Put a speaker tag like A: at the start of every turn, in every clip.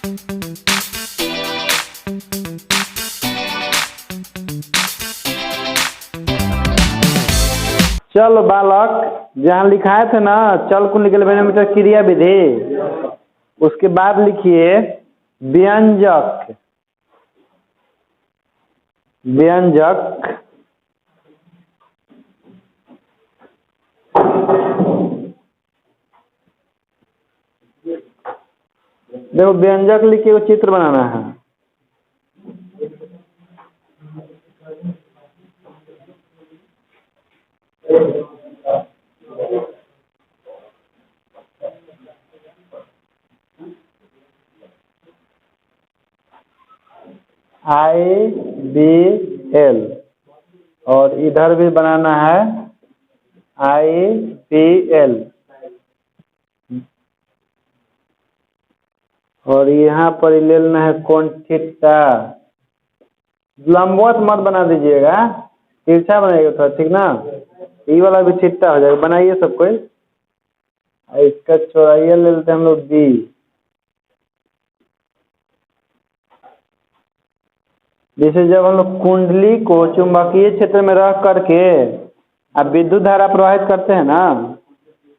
A: चल बालक, जहाँ लिखाए थे ना चल कुंडली के मैनोमीटर क्रिया विधि, उसके बाद लिखिए व्यंजक। व्यंजक देखो, व्यंजक लिखिए, वो चित्र बनाना है। IBL और इधर भी बनाना है IPL, और यहाँ पर ले लेना है कोण थीटा। लंबवत मत बना दीजिएगा, तिरछा बनाइएगा थोड़ा, ठीक ना। ये वाला भी थीटा हो जाएगा, बनाइए सब कोई। इसका चौड़ाई ले लेते हैं हम लोग D। जैसे जब हम लोग कुंडली को चुंबकीय क्षेत्र में रख करके अब विद्युत धारा प्रवाहित करते हैं ना,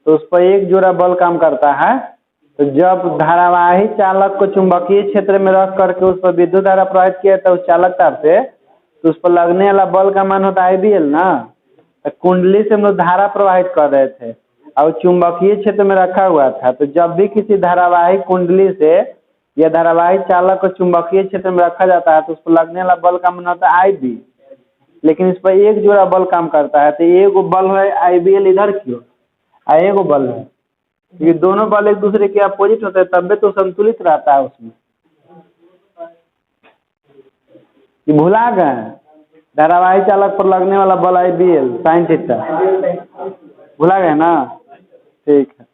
A: तो उस पर एक जोड़ा बल काम करता है। तो जब धारावाही चालक को चुंबकीय क्षेत्र में रख करके उस पर विद्युत धारा प्रवाहित किया था उस चालक तार से, तो उस पर लगने वाला बल का मान होता है IBL ना। तो कुंडली से हम लोग धारा प्रवाहित कर रहे थे और चुंबकीय क्षेत्र में रखा हुआ था। तो जब भी किसी धारावाही कुंडली से या धारावाही चालक को चुंबकीय क्षेत्र में रखा जाता है तो उस पर लगने वाला बल का मान होता है IB। लेकिन इस पर एक जोड़ा बल काम करता है, तो एक बल है IBL इधर क्यों, एक बल है। ये दोनों बल एक दूसरे के अपोजिट होते हैं, तब भी तो संतुलित रहता है उसमें। ये भुला गए, धारावाही चालक पर लगने वाला बल IBL साइन थीटा, भुला गए ना। ठीक है,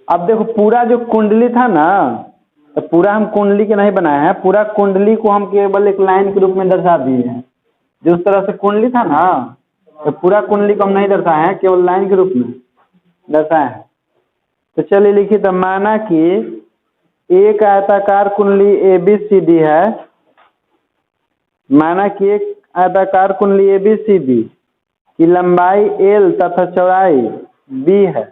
A: अब देखो पूरा जो कुंडली था ना, तो पूरा हम कुंडली के नहीं बनाए हैं, पूरा कुंडली को हम केवल एक लाइन के रूप में दर्शा दिए हैं। जिस तरह से कुंडली था ना, तो पूरा कुंडली को हम नहीं दर्शाए हैं, केवल लाइन के रूप में दर्शाए हैं। तो चलिए लिखिए, तो माना कि एक आयताकार कुंडली ABCD है। माना कि एक आयताकार कुंडली ABCD की लंबाई L तथा चौड़ाई B है।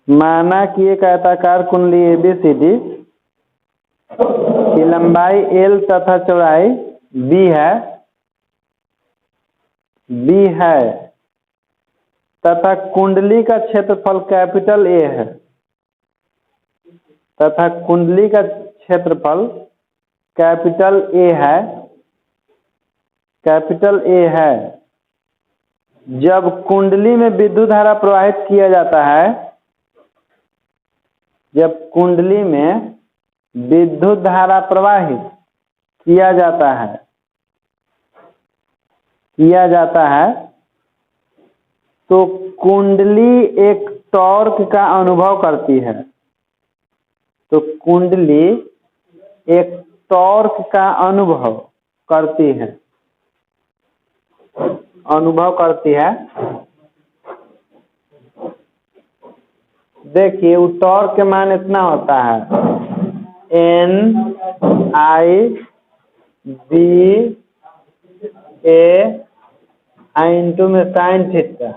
A: माना कि एक आयताकार कुंडली ABCD की लंबाई L तथा चौड़ाई B है तथा कुंडली का क्षेत्रफल कैपिटल A है। तथा कुंडली का क्षेत्रफल कैपिटल A है। जब कुंडली में विद्युत धारा प्रवाहित किया जाता है, जब कुंडली में विद्युत धारा प्रवाहित किया जाता है तो कुंडली एक टॉर्क का अनुभव करती है। तो कुंडली एक टॉर्क का अनुभव करती है। देखिए, वो टॉर्क के मान इतना होता है NIBA इंटू में साइन थीटा।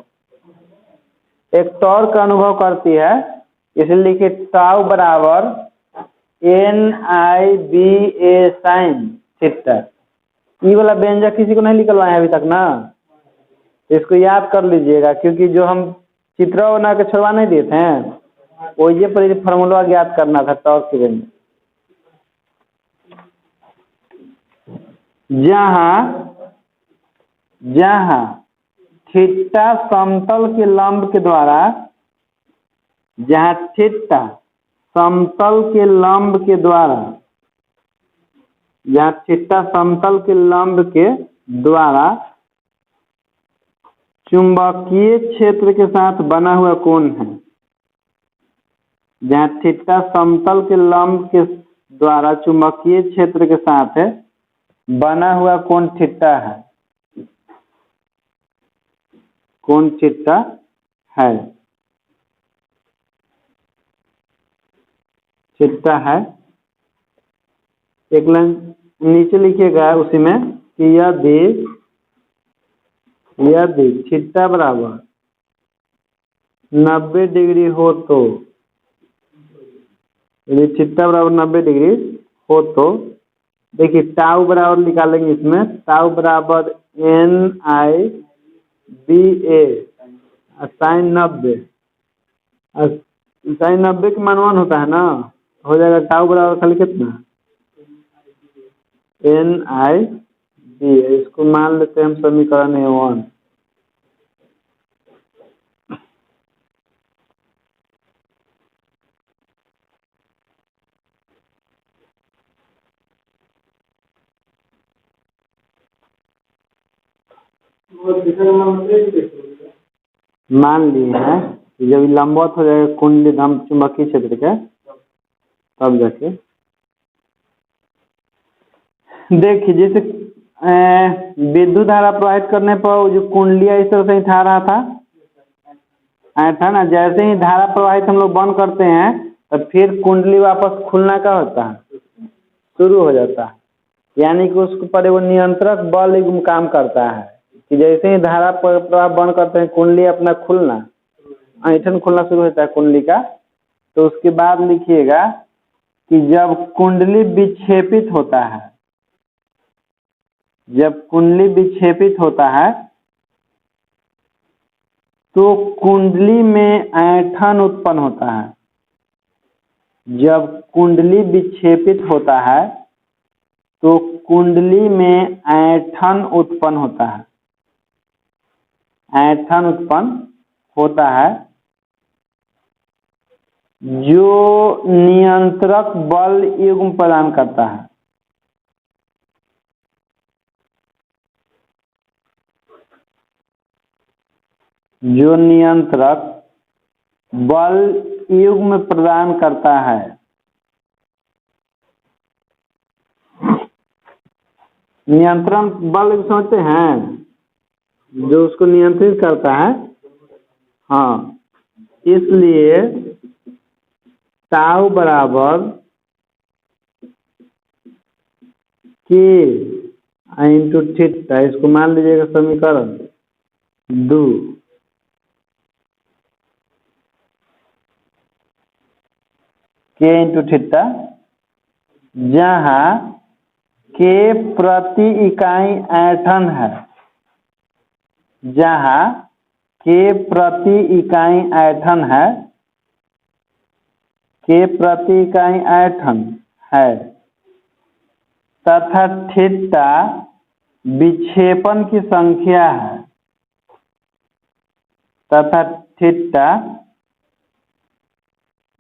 A: एक टॉर्क का अनुभव करती है, इसलिए लिखिए टाउ बराबर NIBA साइन थीटा। ये वाला व्यंजक किसी को नहीं निकलवाया है अभी तक ना, तो इसको याद कर लीजिएगा, क्योंकि जो हम चित्र बना के छोड़वा नहीं दिए थे, वही पर फार्मूला ज्ञात करना था टॉर्क के व्यंजक। जहाँ थीटा समतल के लंब के द्वारा, जहाँ थीटा समतल के लंब के द्वारा चुंबकीय क्षेत्र के साथ बना हुआ कोण है। जहाँ थीटा समतल के लंब के द्वारा चुंबकीय क्षेत्र के साथ बना हुआ कोण थीटा है। छिट्टा है, एक लाइन नीचे लिखिएगा उसी में कि यदि छिट्टा बराबर 90 डिग्री हो तो, यदि छिट्टा बराबर 90 डिग्री हो तो देखिए टाउ बराबर निकालेंगे इसमें, टाउ बराबर NIBA साइन 90, साइन 90 का मान 1 होता है ना, हो जाएगा टाउ बराबर खाली कितना NIBA, इसको मान लेते हैं हम समीकरण है 1। मान लिए हैं कि जब लंबवत हो जाएगा कुंडली धम चुंबकीय क्षेत्र के, तब जाके देखिए जैसे विद्युत धारा प्रवाहित करने पर जो कुंडलियां इस तरह से उठा रहा था ना, जैसे ही धारा प्रवाहित हम लोग बंद करते हैं तो फिर कुंडली वापस खुलना का होता है, शुरू हो जाता है, यानी कि उसके पर वो नियंत्रक बल एक काम करता है कि जैसे ही धारा प्रवाह बंद करते हैं कुंडली अपना खुलना, ऐठन खुलना शुरू होता है कुंडली का। तो उसके बाद लिखिएगा कि जब कुंडली विक्षेपित होता है, जब कुंडली विक्षेपित होता है तो कुंडली में ऐंठन उत्पन्न होता है। जब कुंडली विक्षेपित होता है तो कुंडली में ऐंठन उत्पन्न होता है, ऐंठन उत्पन्न होता है जो नियंत्रक बल युग्म प्रदान करता है। जो नियंत्रक बल युग्म प्रदान करता है। नियंत्रण बल समझते हैं, जो उसको नियंत्रित करता है। हाँ, इसलिए टाउ बराबर के इंटू थीटा, इसको मान लीजिएगा समीकरण 2। के इंटू थीटा, जहाँ के प्रति इकाई ऐंठन है, जहाँ के प्रति इकाई ऐंठन है, के प्रति इकाई ऐंठन है तथा थीटा विक्षेपण की संख्या है, तथा थीटा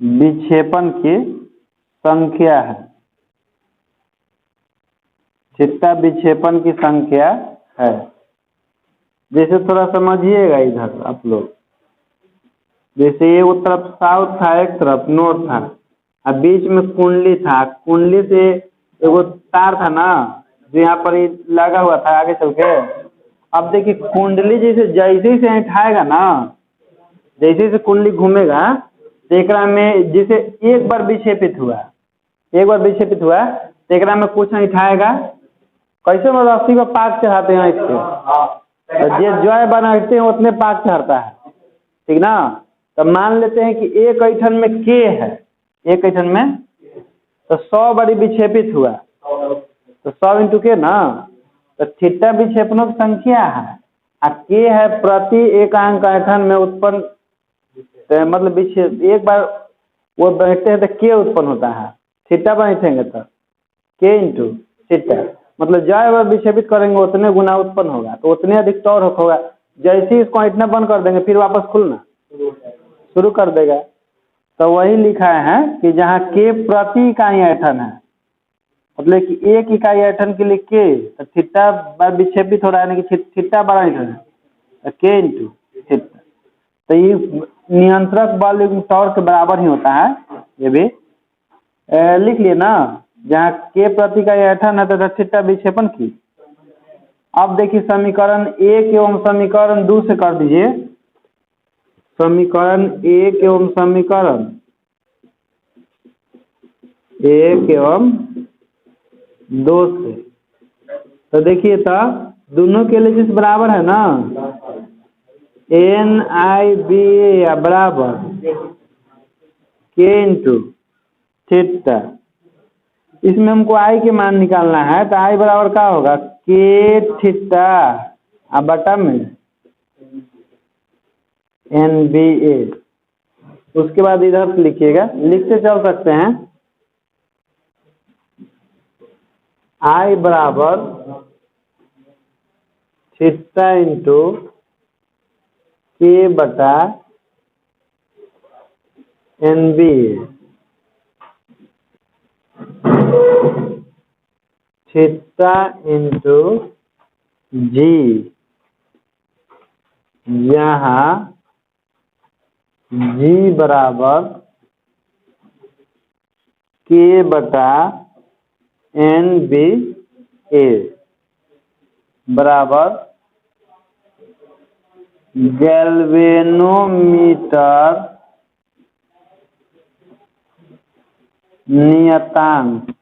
A: विक्षेपण की संख्या है, थीटा विक्षेपण की संख्या है। जैसे थोड़ा समझिएगा इधर आप लोग, जैसे एक तरफ साउथ था, एक तरफ नॉर्थ था, और बीच में कुंडली था, कुंडली से एगो तार था ना जो यहाँ पर ही लगा हुआ था आगे चल के। अब देखिए कुंडली जैसे जैसे से उठाएगा ना, जैसे से कुंडली घूमेगा तो एकरा में जैसे एक बार विक्षेपित हुआ, एक बार विक्षेपित हुआ तो एकरा में कुछ नहीं उठाएगा। कैसे मतलब 80 पर पाक चढ़ाते हैं इसके, जो जय बनाते हैं उतने पाक चढ़ता है, ठीक ना। तो मान लेते हैं कि एक ऐठन में के है, एक ऐठन में तो 100 बारी विक्षेपित हुआ, तो 100 इंटू के ना, तो थीटा विक्षेपणों की संख्या है, और के है प्रति एकांक ऐठन में उत्पन्न, तो मतलब एक बार वो बैठते हैं तो के उत्पन्न होता है, थीटा बैठेंगे तो के इंटू थीटा, मतलब जय बार विक्षेपित करेंगे उतने गुना उत्पन्न होगा, तो उतने अधिक टॉर्क होगा। जैसे ही इसको इतना बंद कर देंगे फिर वापस खुलना शुरू कर देगा। तो वही लिखा है कि जहाँ के प्रति इकाई ऐठन है, मतलब कि एक इकाई ऐठन के लिए के, तो थीटा बार विक्षेपित हो रहा है, यानी कि थीटा बड़ा ऐठन है, तो के इंटू थीटा। तो ये नियंत्रक बल टॉर्क के बराबर ही होता है। ये भी लिख लिए ना, जहाँ के प्रति का ऐठन है तथा थीटा विक्षेपण की। अब देखिए समीकरण 1 एवं समीकरण 2 से कर दीजिए। समीकरण 1 एवं समीकरण 1 एवं 2 से। तो देखिए तो दोनों के लिए जिस बराबर है ना, NIBA बराबर K इंटू थीटा। इसमें हमको आई के मान निकालना है, तो आई बराबर क्या होगा, K थीटा अब बटा में NBA। उसके बाद इधर से लिखिएगा, लिखते चल सकते हैं, आई बराबर थीटा इंटू K बटा NBA, थीटा इंटू जी, यहाँ जी बराबर K बटा NBA बराबर गैल्वेनोमीटर नियतांक।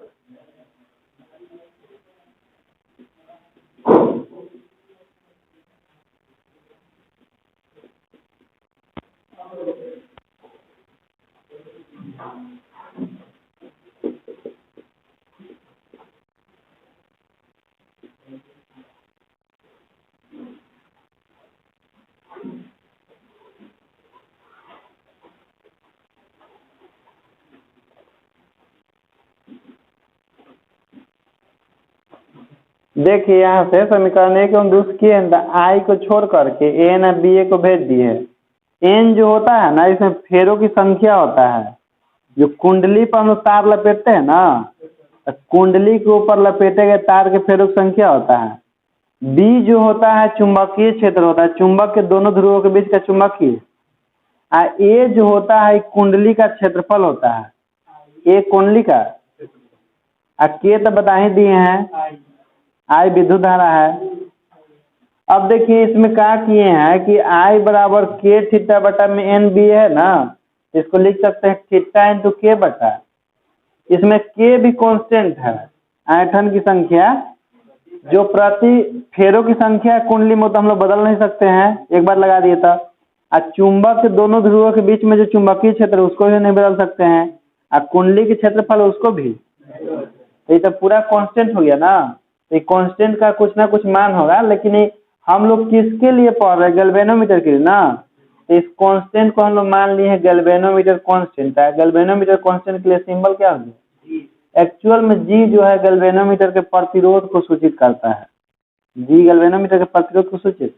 A: देखिए यहाँ से समीकरण 1 एवं 2 किए आई को छोड़ करके एन और बी ए को भेज दिए। एन जो होता है ना, इसमें फेरों की संख्या होता है। जो कुंडली पर हम लोग तार लपेटते हैं ना, तो कुंडली के ऊपर लपेटे गए तार के फेरों की संख्या होता है। बी जो होता है चुंबकीय क्षेत्र होता है, चुंबक के दोनों ध्रुवों के बीच का चुंबकीय। ए जो होता है कुंडली का क्षेत्रफल होता है, ए कुंडली का। के तो बता ही दिए हैं, आई विद्युत धारा है। अब देखिए इसमें क्या किए हैं कि आई बराबर K थीटा बटा में एन बी है ना, इसको लिख सकते हैं थीटा इंटू के बटा, इसमें के भी कांस्टेंट है, आयतन की संख्या जो प्रति फेरों की संख्या कुंडली में, तो हम लोग बदल नहीं सकते हैं, एक बार लगा दिए था। चुंबक के दोनों ध्रुवों के बीच में जो चुंबकीय क्षेत्र उसको भी नहीं बदल सकते हैं, और कुंडली के क्षेत्रफल उसको भी। ये तो पूरा कांस्टेंट हो गया ना, ये कांस्टेंट का कुछ ना कुछ मान होगा, लेकिन ये हम लोग किसके लिए पढ़ रहे हैं, गैल्वेनोमीटर के लिए ना। इस कांस्टेंट को हम लोग मान लिए हैं गैल्वेनोमीटर कांस्टेंट है। गैल्वेनोमीटर कांस्टेंट के लिए सिंबल क्या होगा, एक्चुअल में जी जो है गैल्वेनोमीटर के प्रतिरोध को सूचित करता है। जी गैल्वेनोमीटर के प्रतिरोध को सूचित,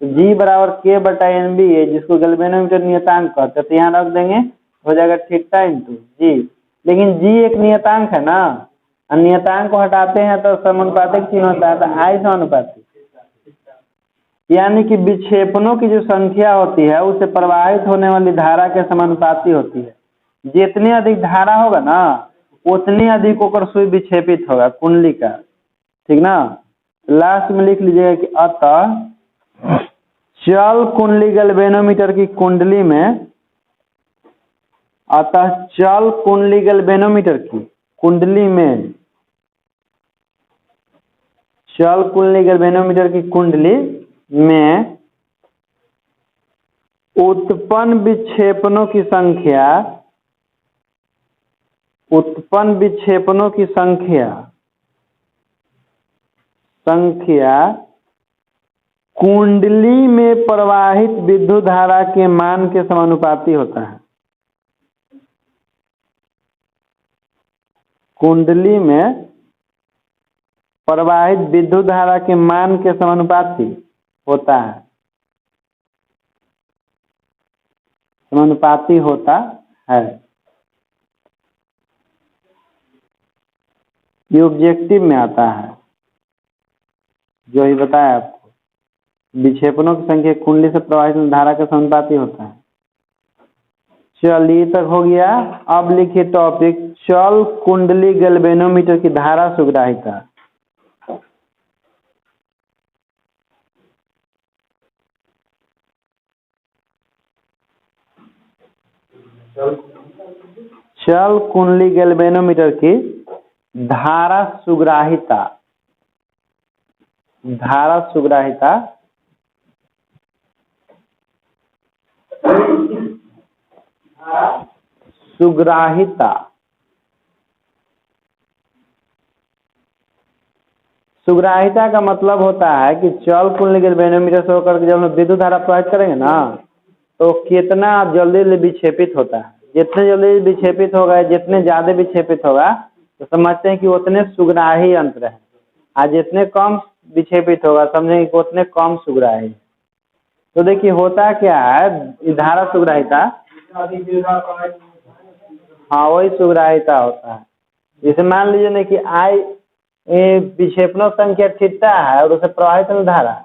A: तो जी बराबर के बटा एन बी है, जिसको गैल्वेनोमीटर नियतांक कहते हैं। तो यहाँ रख देंगे, हो जाएगा थीटा इंटू जी। लेकिन जी एक नियतांक है ना, नियतांक को हटाते हैं तो समानुपातिक चिन्ह होता है, तो आई समानुपातिक, यानी कि विक्षेपणों की जो संख्या होती है उससे प्रवाहित होने वाली धारा के समानुपाती होती है। जितनी अधिक धारा होगा ना, उतनी अधिक होकर सुई विक्षेपित होगा कुंडली का, ठीक ना। लास्ट में लिख लीजिएगा कि अतः चल कुंडली गैल्वेनोमीटर की कुंडली में, अतः चल कुंडली गैल्वेनोमीटर की कुंडली में, चल कुंडली गैल्वेनोमीटर की कुंडली में उत्पन्न विक्षेपणों की संख्या, उत्पन्न विक्षेपणों की संख्या कुंडली में प्रवाहित विद्युत धारा के मान के समानुपाती होता है। कुंडली में प्रवाहित विद्युत धारा के मान के समानुपाती होता है, समानुपाती होता है। ये ऑब्जेक्टिव में आता है, जो ही बताया आपको, विक्षेपणों की संख्या कुंडली से प्रवाहित धारा के समानुपाती होता है। चलिए तक हो गया। अब लिखिए टॉपिक, चल कुंडली गैल्वेनोमीटर की धारा सुग्राहिता। चल कुंडली गैल्वेनोमीटर की धारा सुग्राहिता सुग्राहिता का मतलब होता है कि चल कुंडली गैल्वेनोमीटर से होकर जब हम विद्युत धारा प्रवाहित करेंगे ना तो कितना जल्दी विक्षेपित होता है। जितने जल्दी विक्षेपित होगा, जितने ज़्यादा विक्षेपित होगा तो समझते हैं कि उतने सुग्राही यंत्र है, और जितने कम विक्षेपित होगा समझेंगे कि उतने कम सुग्राही। तो देखिए होता क्या है, धारा सुग्राहिता, हाँ वही सुग्राहिता होता है। जैसे मान लीजिए ना कि आई विक्षेपण संख्या थीटा है और उसे प्रवाहित धारा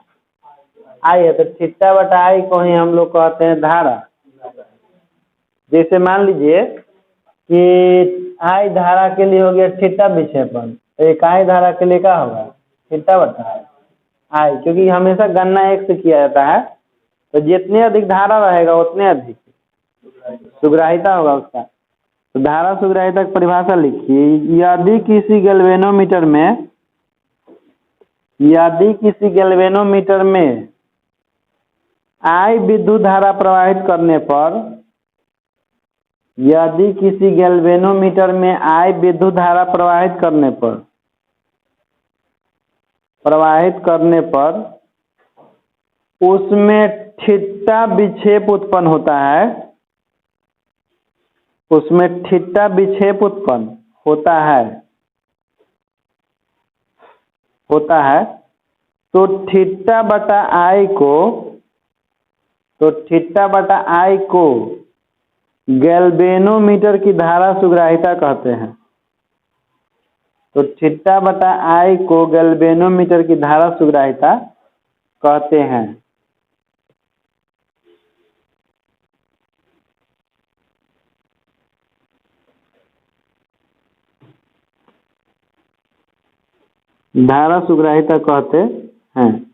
A: आई है, तो थीटा बटा आई को ही हम लोग कहते हैं धारा। जैसे मान लीजिए कि आई धारा के लिए हो गया थीटा विक्षेपण, तो एक आई धारा के लिए क्या होगा, थीटा बटा आई, क्योंकि हमेशा गणना एक से किया जाता है। तो जितने अधिक धारा रहेगा उतने अधिक सुग्राहिता होगा उसका। तो धारा सुग्राहिता की परिभाषा लिखिए, यदि किसी गैल्वेनोमीटर में आई विद्युत धारा प्रवाहित करने पर, यदि किसी गैल्वेनोमीटर में आई विद्युत धारा प्रवाहित करने पर उसमें थीटा विक्षेप उत्पन्न होता है, तो थीटा बटा आई को गैल्वेनोमीटर की धारा सुग्राहिता कहते हैं। तो थीटा बटा आई को गैल्वेनोमीटर की धारा सुग्राहिता कहते हैं। धारा सुग्राहिता कहते हैं।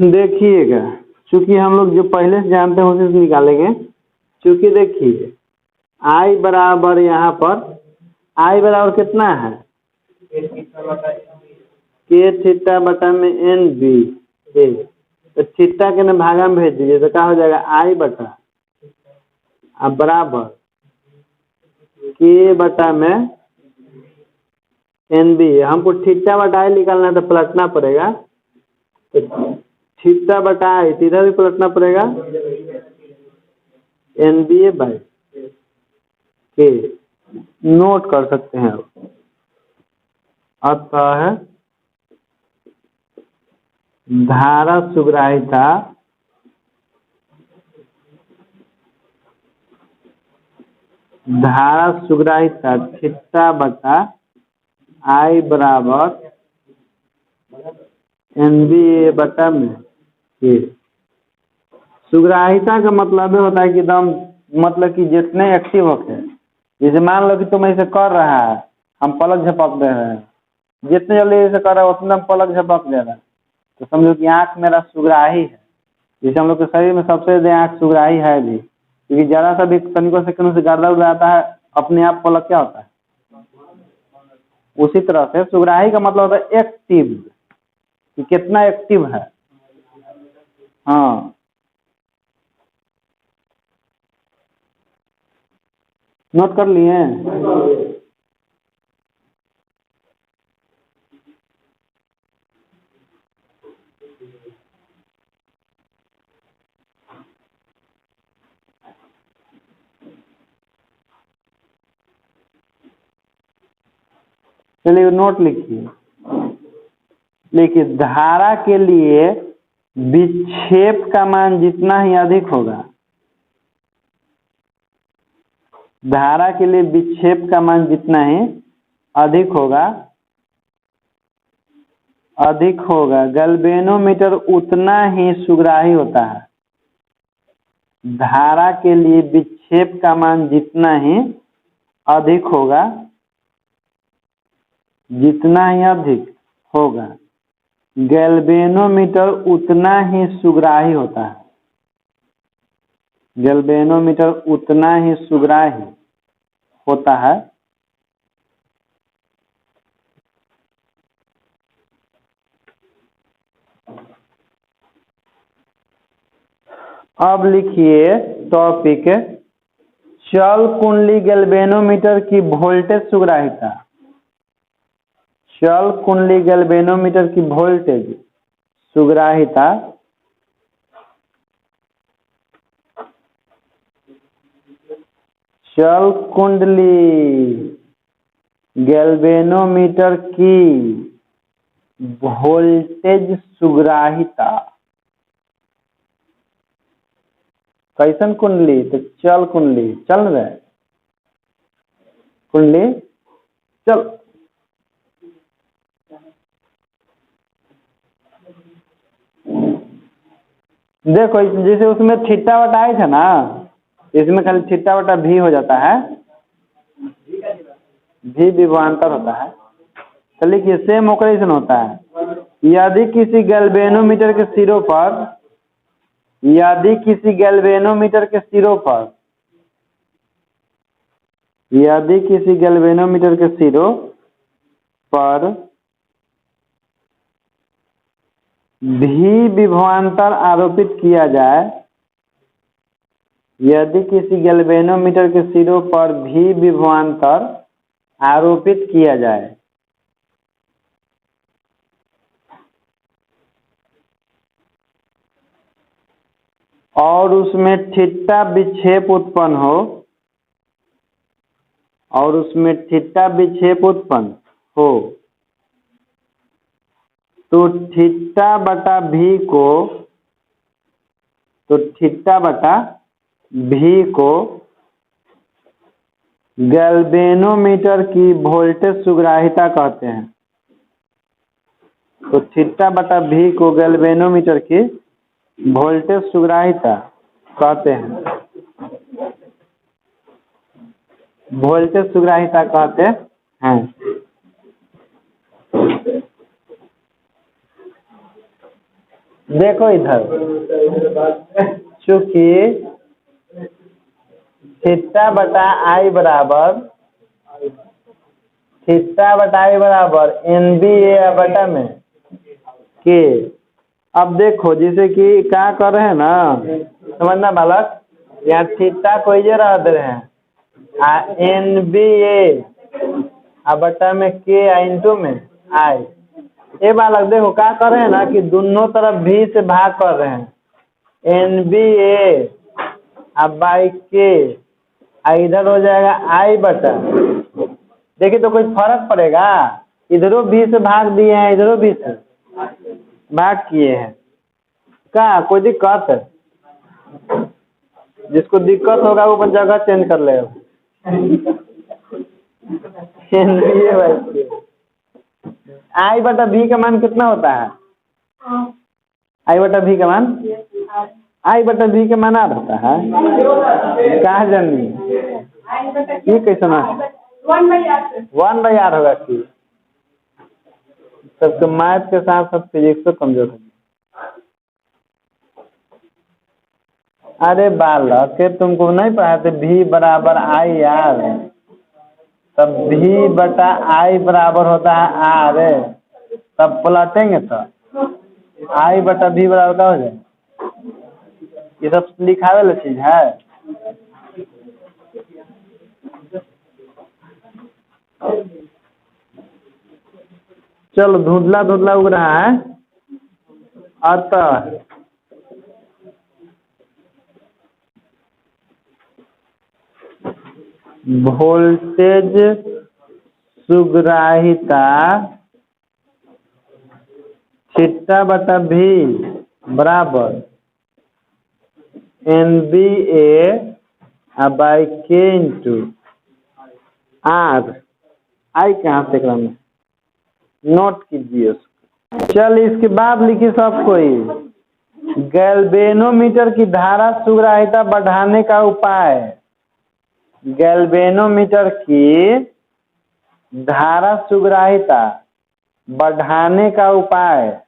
A: देखिएगा, चूंकि हम लोग जो पहले से जानते हैं उसे निकालेंगे। चूंकि देखिए आई बराबर यहाँ पर आई बराबर कितना है, के थीटा बटा में एन बी, तो थीटा के ना भागा में भेज दीजिए तो क्या हो जाएगा, आई बटा अब बराबर के बटा में एन बी। हमको थीटा बटा आई निकालना है तो पलटना पड़ेगा, तो थीटा बटा आई इधर भी पलटना पड़ेगा, एन बी ए बाई के नोट कर सकते हैं। अतः धारा सुग्राहिता थीटा बटा आई बराबर एन बी ए बटा में के। सुग्राहिता का मतलब होता है कि एकदम मतलब कि जितने एक्टिव होते हैं, जैसे मान लो कि तुम ऐसे कर रहा है, हम पलक झपक दे रहे हैं, जितने जल्दी ऐसे कर रहा है उतना पलक झपक दे रहा है, तो समझो कि आँख मेरा सुग्राही है। जैसे हम लोग के शरीर में सबसे ज़्यादा आँख सुग्राही है भी, क्योंकि ज़रा सा भी तनिकों सेकंडों से गर्दा उड़ जाता है अपने आप पलक क्या होता है। उसी तरह से सुग्राही का मतलब होता है एक्टिव, कि कितना एक्टिव है। हाँ नोट कर लिए। चलिए नोट लिखिए, धारा के लिए विक्षेप का मान जितना ही अधिक होगा, धारा के लिए विक्षेप का मान जितना ही अधिक होगा गैल्वेनोमीटर उतना ही सुग्राही होता है। धारा के लिए विक्षेप का मान जितना ही अधिक होगा गैल्वेनोमीटर उतना ही सुग्राही होता है। गैल्वेनोमीटर उतना ही सुग्राही होता है अब लिखिए टॉपिक चल कुंडली गैल्वेनोमीटर की वोल्टेज सुग्राहिता। चल कुंडली गैल्वेनोमीटर की वोल्टेज सुग्राहिता चल कुंडली गैल्वेनोमीटर की वोल्टेज सुग्राहिता। कैसन कुंडली? तो चल कुंडली, चल रहे कुंडली चल। देखो जैसे उसमें थीटा बटा आई था ना, इसमें खाली थीटा बटा भी हो जाता है, भी विभवांतर होता है। तो लिखिए सेम ऑपरेशन होता है। यदि किसी गैल्वेनोमीटर के सिरों पर यदि किसी गैल्वेनोमीटर के सिरों पर भी विभवांतर आरोपित किया जाए, यदि किसी गैल्वेनोमीटर के सिरों पर भी विभवांतर आरोपित किया जाए और उसमें थीटा विक्षेप उत्पन्न हो तो थीटा बटा भी को गैल्वेनोमीटर की वोल्टेज सुग्राहिता कहते हैं। तो थीटा बटा भी को गैल्वेनोमीटर की वोल्टेज सुग्राहिता कहते हैं। वोल्टेज सुग्राहिता कहते हैं। देखो इधर, चूंकि थीटा बटा आई बराबर NBA बटा में के। अब देखो जैसे कि क्या कर रहे हैं ना, समझना बालक, यहाँ थीटा को ये रह दे रहे हैं NBA बटा में के इंटू में आई। ये बालक देखो क्या कर रहे हैं ना कि दोनों तरफ भी से भाग कर रहे हैं। NBA बाई के इधर हो जाएगा आई बटा। देखिए तो कोई फर्क पड़ेगा? इधरों भी से भाग दिए हैं, इधरों भी से भाग किए हैं। क्या कोई दिक्कत है? जिसको दिक्कत होगा वो अपन जगह चेंज कर लेगा। NBA बाई आई बटा भी का मान कितना होता है? आई बटा भी का मान आठ होता है। कहाँ जानी ये कैसे ना 1/8 होगा कि सबके मैथ के साथ साथ फिजिक्स तो कमजोर है। अरे बालक तुमको नहीं पढ़ाते भी बराबर आई आर, तब भी बटा आई बराबर होता है आर, तब पलटेंगे तो आई बटा भी बराबर क्या हो जाए? ये सब लिखावे वाला चीज है। चलो धुंधला धुंधला उग रहा है, अतः वोल्टेज सुग्राहिता थीटा बटा भी बराबर NBA बाई के इंटू आर। आई कहाँ से क्रम में नोट कीजिए उसको। चल इसके बाद लिखिए सब कोई गैल्वेनोमीटर की धारा सुग्राहिता बढ़ाने का उपाय। गैल्वेनोमीटर की धारा सुग्राहिता बढ़ाने का उपाय।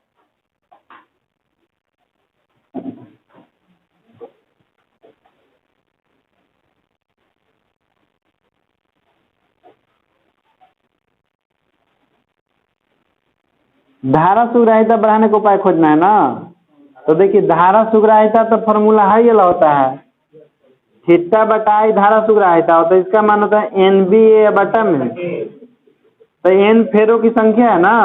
A: धारा सुग्राहिता बढ़ाने का उपाय खोजना है ना। तो देखिए धारा सुग्राहिता तो फॉर्मूला हाई वाला होता है, थीटा बटा आई धारा सुग्राहिता होता है, इसका मान होता है NBA बटा में। तो एन फेरों की संख्या है ना,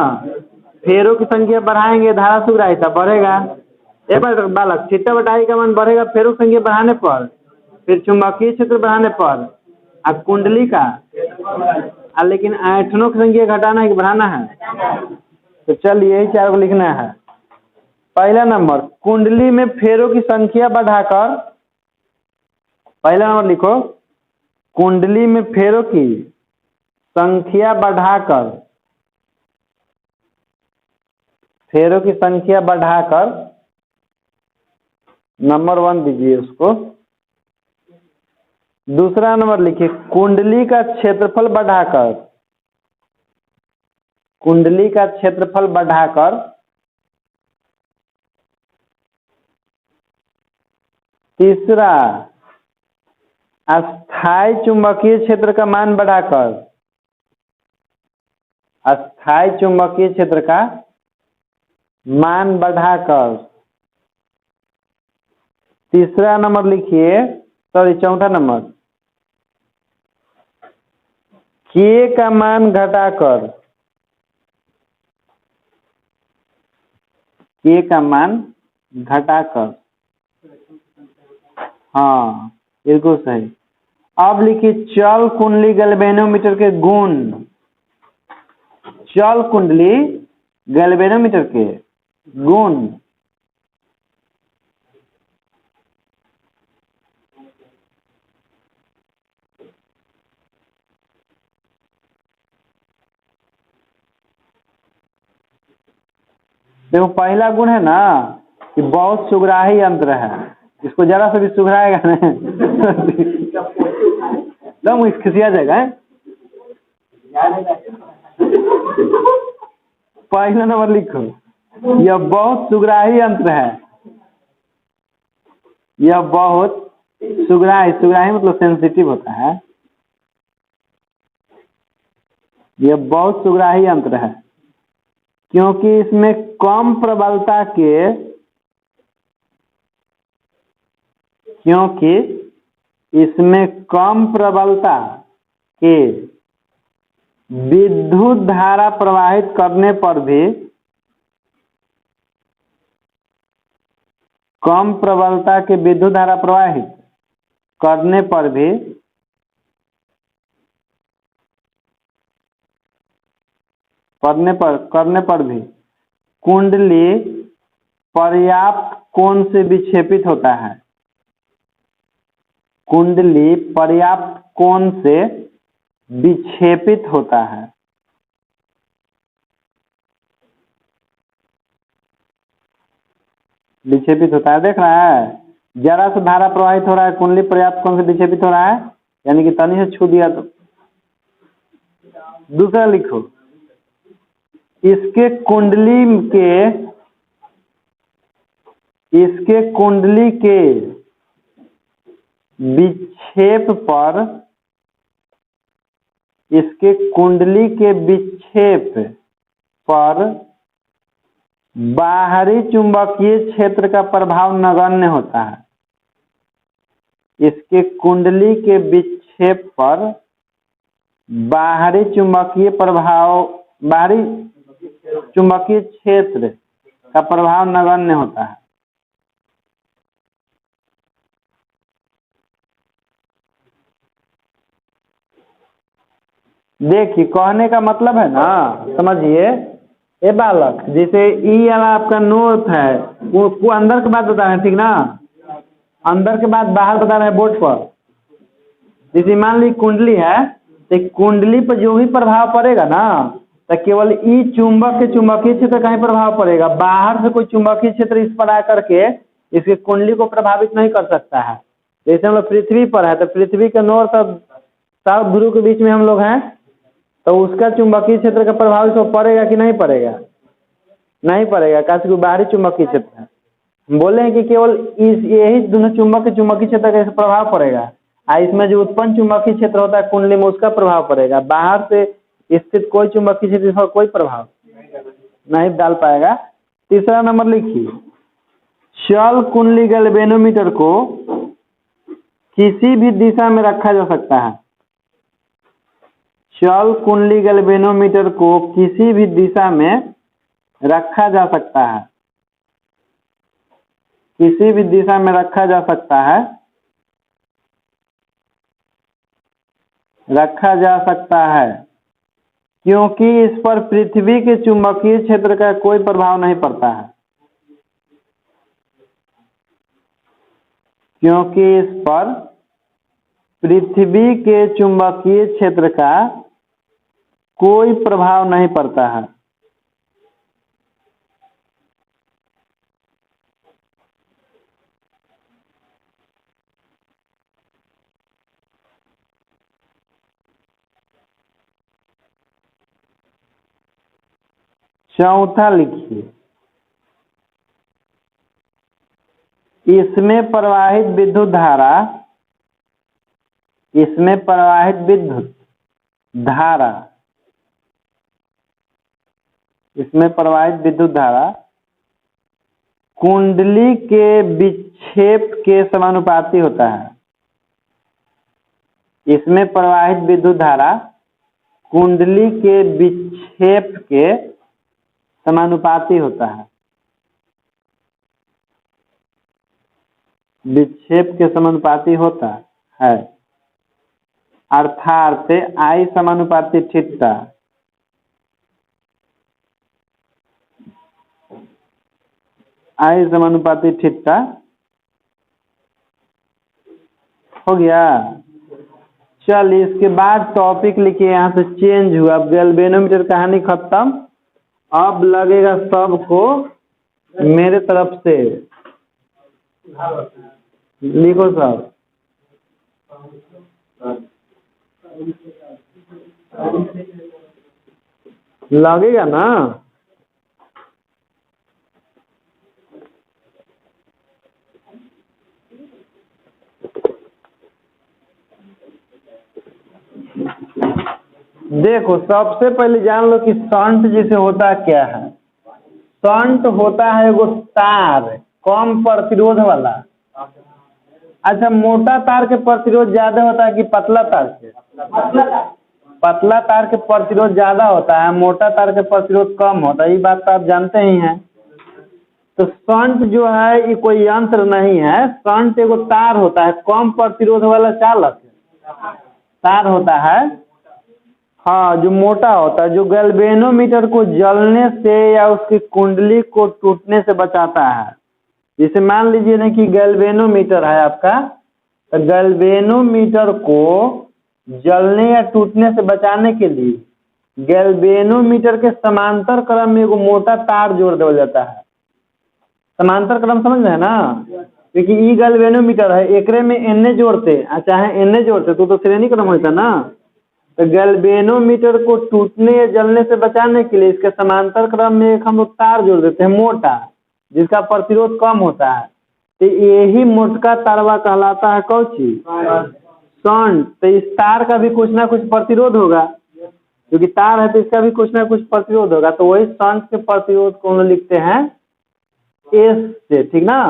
A: फेरों की संख्या बढ़ाएंगे धारा सुग्राहिता बढ़ेगा। एक बार बालक, थीटा बटा आई का मान बढ़ेगा फेरों की संख्या बढ़ाने पर, फिर चुंबकीय क्षेत्र बढ़ाने पर, अब कुंडली का, लेकिन आयतनों की संख्या घटाना है कि बढ़ाना है। तो चलिए यही चार को लिखना है। पहला नंबर, कुंडली में फेरों की संख्या बढ़ाकर, पहला नंबर लिखो, कुंडली में फेरों की संख्या बढ़ाकर, फेरों की संख्या बढ़ाकर नंबर 1 दीजिए उसको। दूसरा नंबर लिखिए, कुंडली का क्षेत्रफल बढ़ाकर, कुंडली का क्षेत्रफल बढ़ाकर। तीसरा, अस्थायी चुंबकीय क्षेत्र का मान बढ़ाकर, अस्थायी चुंबकीय क्षेत्र का मान बढ़ाकर। तीसरा नंबर लिखिए, सॉरी चौथा नंबर, के का मान घटाकर, के का मान घटाकर। हाँ बिल्कुल सही। अब लिखिए चल कुंडली गैल्वेनोमीटर के गुण, चल कुंडली गैल्वेनोमीटर के गुण। देखो पहला गुण है ना कि बहुत सुग्राही यंत्र है, इसको जरा से भी सुघराएगा नहीं तो खिसिया जाएगा। पहला नंबर लिखो, यह बहुत सुग्राही यंत्र है, यह बहुत सुग्राही, सुग्राही मतलब सेंसिटिव होता है, यह बहुत सुग्राही यंत्र है क्योंकि इसमें कम प्रबलता के, क्योंकि इसमें कम प्रबलता के विद्युत धारा प्रवाहित करने पर भी, कम प्रबलता के विद्युत धारा प्रवाहित करने पर भी करने पर भी कुंडली पर्याप्त कोण से विक्षेपित होता है, कुंडली पर्याप्त कोण से विक्षेपित होता है। विक्षेपित होता है, देख रहा है, जरा सा धारा प्रवाहित हो रहा है, कुंडली पर्याप्त कोण से विक्षेपित हो रहा है, यानी कि तनी से छू दिया तो। दूसरा लिखो, इसके कुंडली के विक्षेप पर, इसके कुंडली के विक्षेप पर बाहरी चुंबकीय क्षेत्र का प्रभाव नगण्य होता है। इसके कुंडली के विक्षेप पर बाहरी चुंबकीय प्रभाव, बाहरी चुंबकीय क्षेत्र का प्रभाव नगण्य होता है। देखिए कहने का मतलब है ना, समझिए ये बालक, जैसे ई वाला आपका नोट है वो अंदर के बात बता रहे हैं, ठीक ना, अंदर के बाद बाहर बता रहे हैं बोर्ड पर। जैसे मान ली कुंडली है, तो कुंडली पर जो भी प्रभाव पड़ेगा ना, तो केवल ई चुंबक के चुंबकीय क्षेत्र का ही प्रभाव पड़ेगा, बाहर से कोई चुंबकीय क्षेत्र इस पर आकर के इसके कुंडली को प्रभावित नहीं कर सकता है। जैसे हम लोग पृथ्वी पर है, तो पृथ्वी के नॉर्थ और साउथ ध्रुव के बीच में हम लोग हैं, तो उसका चुंबकीय क्षेत्र का प्रभाव इसको पड़ेगा कि नहीं पड़ेगा? नहीं पड़ेगा, काश को बाहरी चुंबकीय क्षेत्र है। बोले हैं कि केवल इस यही दोनों चुंबक के चुंबकीय क्षेत्र का प्रभाव पड़ेगा, इसमें जो उत्पन्न चुंबकीय क्षेत्र होता है कुंडली में उसका प्रभाव पड़ेगा, बाहर से स्थित कोई चुंबकीय क्षेत्र पर कोई प्रभाव नहीं डाल पाएगा। तीसरा नंबर लिखिए, चल कुंडली गैल्वेनोमीटर को किसी भी दिशा में रखा जा सकता है। चल कुंडली गैल्वेनोमीटर को किसी भी दिशा में रखा जा सकता है। किसी भी दिशा में रखा जा सकता है। रखा जा सकता है क्योंकि इस पर पृथ्वी के चुंबकीय क्षेत्र का कोई प्रभाव नहीं पड़ता है। क्योंकि इस पर पृथ्वी के चुंबकीय क्षेत्र का कोई प्रभाव नहीं पड़ता है। चौथा लिखिए, इसमें प्रवाहित विद्युत धारा, इसमें प्रवाहित विद्युत धारा, इसमें प्रवाहित विद्युत धारा कुंडली के विक्षेप के समानुपाती होता है। इसमें प्रवाहित विद्युत धारा कुंडली के विक्षेप के समानुपाती होता है। विक्षेप के समानुपाती होता है, अर्थात I समानुपाती थीटा। I समानुपाती थीटा हो गया। चलिए इसके बाद टॉपिक लिखिए, यहाँ से चेंज हुआ। अब गैल्वेनोमीटर कहानी खत्म। अब लगेगा सबको मेरे तरफ से, लिखो सब। लगेगा ना? देखो सबसे पहले जान लो कि शंट जिसे होता क्या है। शंट होता है वो तार कम प्रतिरोध वाला। अच्छा, मोटा तार के प्रतिरोध ज्यादा होता है कि पतला तार के? पतला तार के प्रतिरोध ज्यादा होता है, मोटा तार के प्रतिरोध कम होता है। ये बात तो आप जानते ही हैं। तो शंट जो है ये कोई यंत्र नहीं है। शंट एगो तार होता है, कम प्रतिरोध वाला चालक तार होता है। हाँ, जो मोटा होता है, जो गैल्वेनोमीटर को जलने से या उसकी कुंडली को टूटने से बचाता है। जैसे मान लीजिए ना कि गैल्वेनोमीटर है आपका, तो गैल्वेनोमीटर को जलने या टूटने से बचाने के लिए गैल्वेनोमीटर के समांतर क्रम में एगो मोटा तार जोड़ दिया जाता है। समांतर क्रम समझ रहे हैं ना? क्योंकि ई गैल्वेनोमीटर है, एकरे में एन जोड़ते चाहे एन जोड़ते तो श्रेणी क्रम होता ना। तो गैल्वेनोमीटर को टूटने या जलने से बचाने के लिए इसके समांतर क्रम में एक हम लोग तार जोड़ देते हैं मोटा, जिसका प्रतिरोध कम होता है। तो यही मोटका तारवा कहलाता है कौची? शंट। तो इस तार का भी कुछ ना कुछ प्रतिरोध होगा, क्योंकि तार है तो इसका भी कुछ ना कुछ प्रतिरोध होगा। तो वही शंट के प्रतिरोध को हम लोग लिखते हैं एस से, ठीक ना।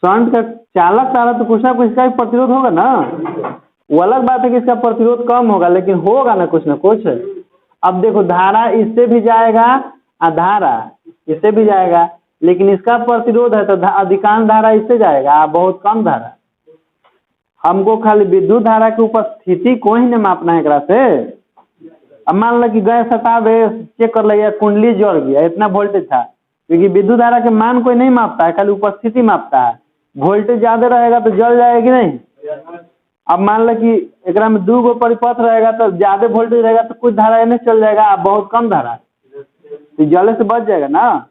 A: शंट का चालक तार है तो कुछ ना कुछ इसका भी प्रतिरोध होगा ना। वो अलग बात है कि इसका प्रतिरोध कम होगा, लेकिन होगा ना कुछ। अब देखो धारा इससे भी जाएगा और धारा इससे भी जाएगा, लेकिन इसका प्रतिरोध है तो अधिकांश धारा इससे जाएगा, बहुत कम धारा। हमको खाली विद्युत धारा की उपस्थिति को ही नहीं मापना है एकरा से। अब मान लो कि गैस सटा चेक कर लिया, कुंडली जल गया, इतना वोल्टेज था, क्योंकि विद्युत धारा के मान कोई नहीं मापता है, खाली उपस्थिति मापता है। वोल्टेज ज्यादा रहेगा तो जल जाएगी नहीं। अब मान लो कि एकरा में 2 गो परिपथ रहेगा तो ज्यादा वोल्टेज रहेगा तो कुछ धारा इन्हें चल जाएगा, बहुत कम धारा तो जले से बच जाएगा ना।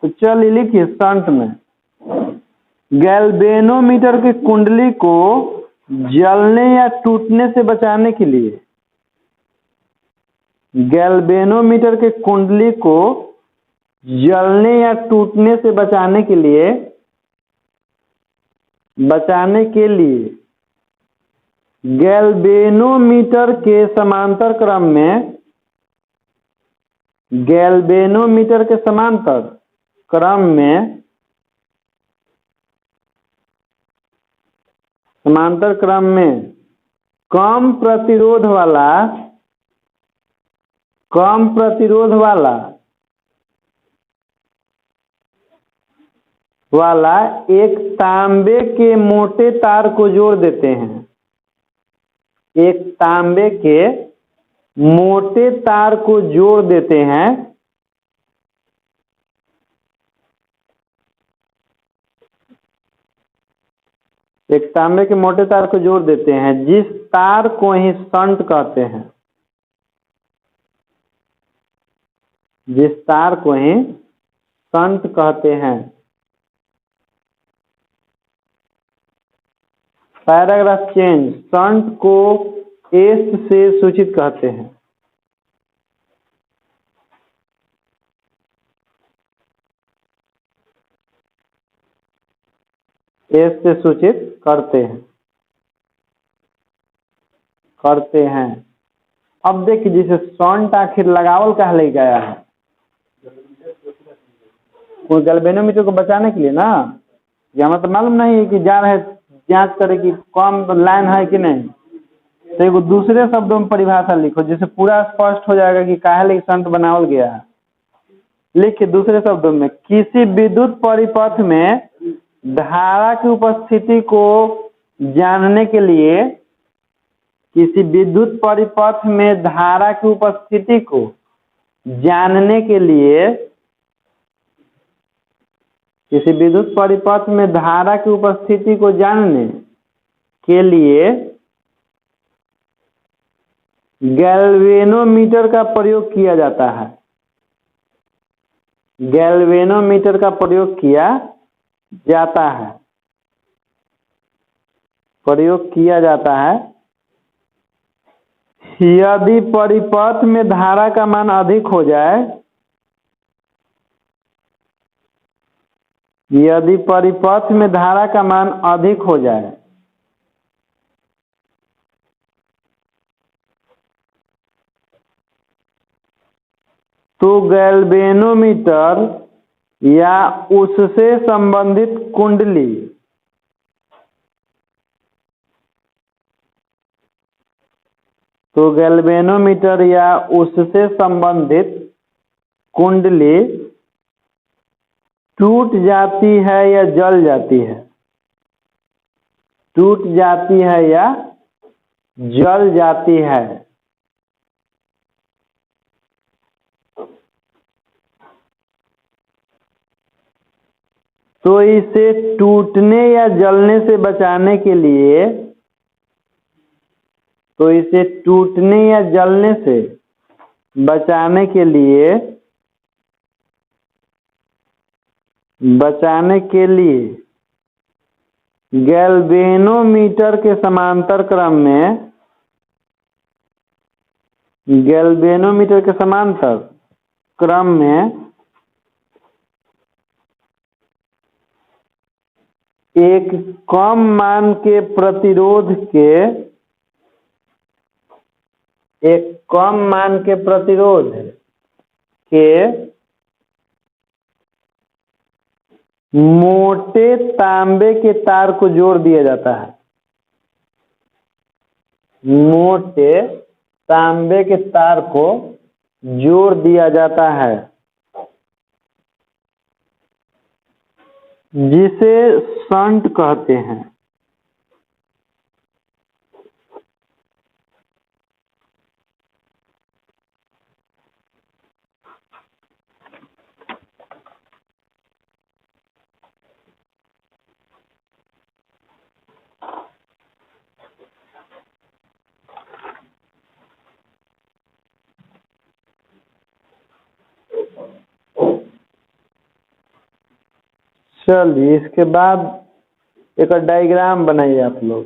A: तो चलिए लिखिए, शंट में गैल्वेनोमीटर की कुंडली को जलने या टूटने से बचाने के लिए, गैल्वेनोमीटर के कुंडली को जलने या टूटने से बचाने के लिए गैल्वेनोमीटर के समांतर क्रम में गैल्वेनोमीटर के समांतर क्रम में कम प्रतिरोध वाला एक तांबे के मोटे तार को जोड़ देते हैं। एक तांबे के मोटे तार को जोड़ देते हैं। एक तांबे के मोटे तार को जोड़ देते हैं जिस तार को ही शंट कहते हैं। जिस तार को ही शंट कहते हैं। Paragraph change. शंट को एस से सूचित कहते हैं। एस से सूचित करते हैं। अब देखिए जिसे शंट आखिर लगावल कहा ले गया है, कोई गैल्वेनोमीटर को बचाने के लिए ना। ये हमें तो मालूम नहीं है कि जा रहे जांच करे कि कम लाइन है कि नहीं, तो एक दूसरे शब्दों में परिभाषा लिखो जिससे पूरा स्पष्ट हो जाएगा कि काहे लिए शंट बनावल गया है। लिखिए दूसरे शब्दों में, किसी विद्युत परिपथ में धारा की उपस्थिति को जानने के लिए, किसी विद्युत परिपथ में धारा की उपस्थिति को जानने के लिए, किसी विद्युत परिपथ में धारा की उपस्थिति को जानने के लिए गैल्वेनोमीटर का प्रयोग किया जाता है। गैल्वेनोमीटर का प्रयोग किया जाता है। यदि परिपथ में धारा का मान अधिक हो जाए, यदि परिपथ में धारा का मान अधिक हो जाए तो गैल्वेनोमीटर या उससे संबंधित कुंडली टूट जाती है या जल जाती है। टूट जाती है या जल जाती है। तो इसे टूटने या जलने से बचाने के लिए, गैल्वेनोमीटर के समांतर क्रम में एक कम मान के प्रतिरोध के मोटे तांबे के तार को जोड़ दिया जाता है। मोटे तांबे के तार को जोड़ दिया जाता है जिसे शंट कहते हैं। चलिए इसके बाद एक डायग्राम बनाइए आप लोग।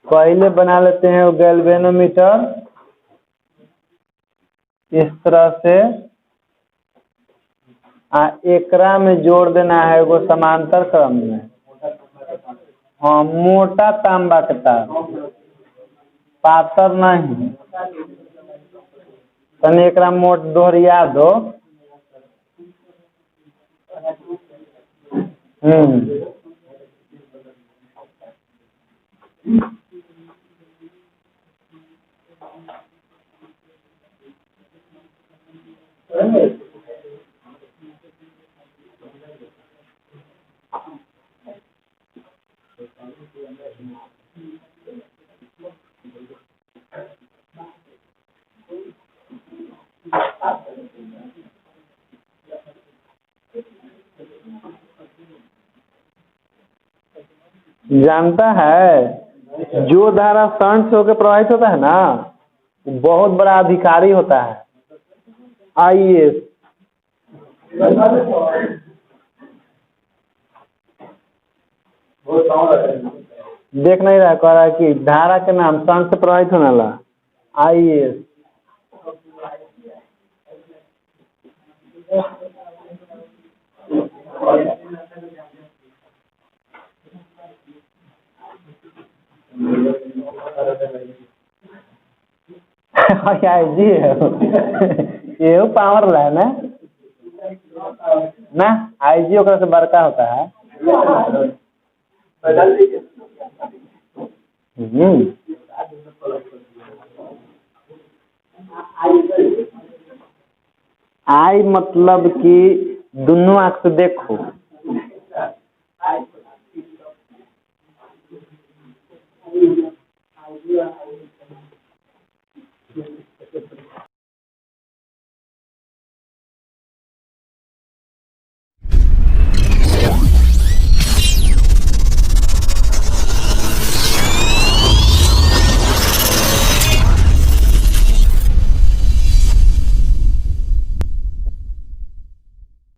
A: पहले बना लेते हैं वो गैल्वेनोमीटर इस तरह से, एकरा में जोड़ देना है वो समांतर क्रम में। हाँ, मोटा तांबा का तार, पातर नहीं। तनी एकरा मोट दोहरिया दो। जानता है जो धारा शरण से होकर प्रवाहित होता है ना, बहुत बड़ा अधिकारी होता है, IAS। देख नहीं रहा, कह रहा है कि धारा के नाम शरण से प्रवाहित होने वाला IAS। जी ये पावर ला ना ना, IG ओकरा से बड़का होता है। आई मतलब कि दोनों आँख से देखो।